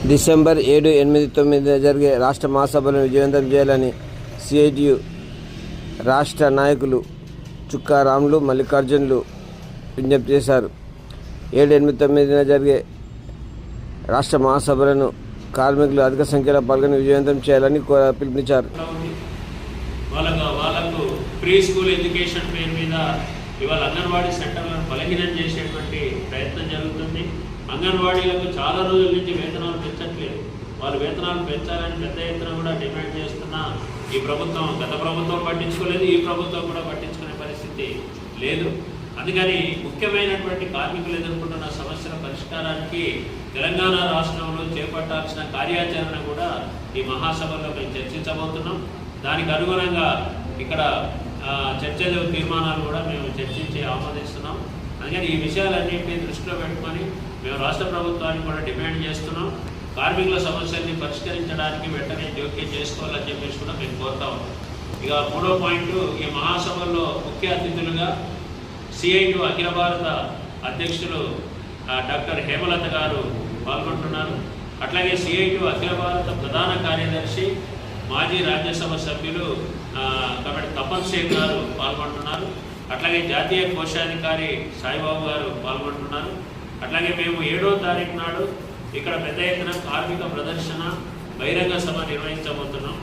December 7, 8, 9 జరిగే రాష్ట్ర మహాసభలను విజయవంతం చేయాలని సిఐటియు రాష్ట్ర నాయకులు చుక్కా రాములు, మల్లికార్జునులు విజ్ఞప్తి చేశారు. 7, 8, 9 జరిగే రాష్ట్ర మహాసభలను కార్మికులు అధిక సంఖ్యలో పాల్గొని విజయవంతం చేయాలని పిలుపునిచ్చారు. వాళ్ళకు ప్రీ స్కూల్ ఎడ్యుకేషన్ పేరు మీద ఇవాళ అంగన్వాడీ సెంటర్లను బలహీనం చేసేటువంటి ప్రయత్నం జరుగుతుంది. అంగన్వాడీలకు చాలా రోజుల నుంచి వేతనాలు పెంచట్లేదు. వాళ్ళు వేతనాలు పెంచాలని పెద్ద ఎత్తున కూడా డిమాండ్ చేస్తున్నా ఈ ప్రభుత్వం, గత ప్రభుత్వం పట్టించుకోలేదు, ఈ ప్రభుత్వం కూడా పట్టించుకునే పరిస్థితి లేదు. అందుకని ముఖ్యమైనటువంటి కార్మికులు ఎదుర్కొంటున్న సమస్యల పరిష్కారానికి తెలంగాణ రాష్ట్రంలో చేపట్టాల్సిన కార్యాచరణ కూడా ఈ మహాసభలో మేము చర్చించబోతున్నాం. దానికి అనుగుణంగా ఇక్కడ చర్చ తీర్మానాలు కూడా మేము చర్చించి ఆమోదిస్తున్నాం. అందుకని ఈ విషయాలన్నింటినీ దృష్టిలో పెట్టుకొని మేము రాష్ట్ర ప్రభుత్వానికి కూడా డిమాండ్ చేస్తున్నాం. కార్మికుల సమస్యల్ని పరిష్కరించడానికి వెంటనే జోక్యం చేసుకోవాలని చెప్పేసి కూడా మేము కోరుతా ఉన్నాం. ఇక 3వ పాయింట్, ఈ మహాసభల్లో ముఖ్య అతిథులుగా సిఐటి అఖిల భారత అధ్యక్షులు డాక్టర్ హేమలత గారు పాల్గొంటున్నారు. అట్లాగే సిఐటి అఖిల భారత ప్రధాన కార్యదర్శి మాజీ రాజ్యసభ సభ్యులు కాబట్టి తపన్ సింగ్ గారు పాల్గొంటున్నారు. అట్లాగే జాతీయ కోశాధికారి సాయిబాబు గారు పాల్గొంటున్నారు. అట్లాగే మేము 7వ తారీఖు నాడు ఇక్కడ పెద్ద ఎత్తున కార్మిక ప్రదర్శన బహిరంగ సభ నిర్వహించబోతున్నాం.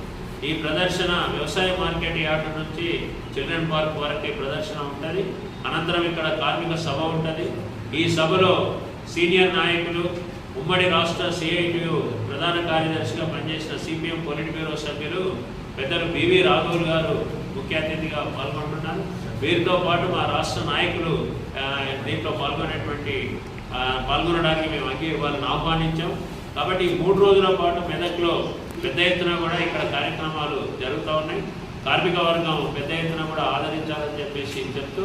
ఈ ప్రదర్శన వ్యవసాయ మార్కెట్ యార్డు నుంచి చిల్డ్రన్ పార్క్ వరకు ప్రదర్శన ఉంటుంది. అనంతరం ఇక్కడ కార్మిక సభ ఉంటుంది. ఈ సభలో సీనియర్ నాయకులు, ఉమ్మడి రాష్ట్ర సిఐటియు ప్రధాన కార్యదర్శిగా పనిచేసిన సిపిఎం పొలిట్ బ్యూరో సభ్యులు పెద్దలు బివి రాఘవులు గారు ముఖ్య అతిథిగా పాల్గొంటున్నారు. వీరితో పాటు మా రాష్ట్ర నాయకులు దీంట్లో పాల్గొనడానికి మేము వాళ్ళని ఆహ్వానించాం. కాబట్టి ఈ 3 రోజుల పాటు మెదక్లో పెద్ద ఎత్తున కూడా ఇక్కడ కార్యక్రమాలు జరుగుతూ ఉన్నాయి. కార్మిక వర్గం పెద్ద ఎత్తున కూడా ఆదరించాలని చెప్పేసి చెప్తూ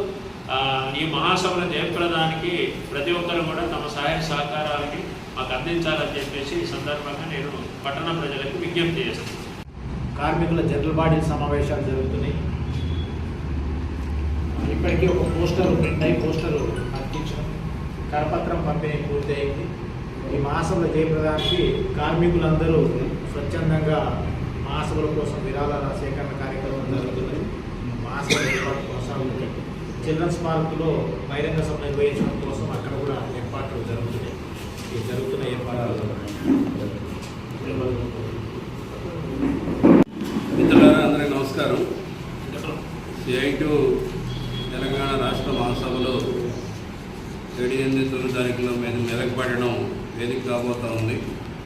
ఈ మహాసభల జయప్రదానికి ప్రతి ఒక్కరు కూడా తమ సహాయ సహకారాలని మాకు అందించాలని చెప్పేసి ఈ సందర్భంగా నేను పట్టణ ప్రజలకు విజ్ఞప్తి చేస్తాను. కార్మికుల జనరల్ బాడీ సమావేశాలు జరుగుతున్నాయి. ఇప్పటికీ ఒక పోస్టరు అందించాం. కరపత్రం పంపిణీ పూర్తయింది. ఈ మహాసభల జయప్రదానికి కార్మికులందరూ స్వచ్ఛందంగా మహాసభల కోసం విరాళాల సేకరణ కార్యక్రమం జరుగుతుంది. మహాసభ ఏర్పాటు కొనసాగుతుంది. చిల్డ్రన్స్ పార్కులో బహిరంగ సభ నిర్వహించడం కోసం అక్కడ కూడా ఏర్పాట్లు జరుగుతున్నాయి. ఈ జరుగుతున్న ఏర్పాట్లు మిత్రులారా, అందరికీ నమస్కారం. సిఐటి తెలంగాణ రాష్ట్ర మహాసభలో 7, 8, 9 తారీఖులో మెదక్ పట్టణం వేదిక కాబోతూ ఉంది.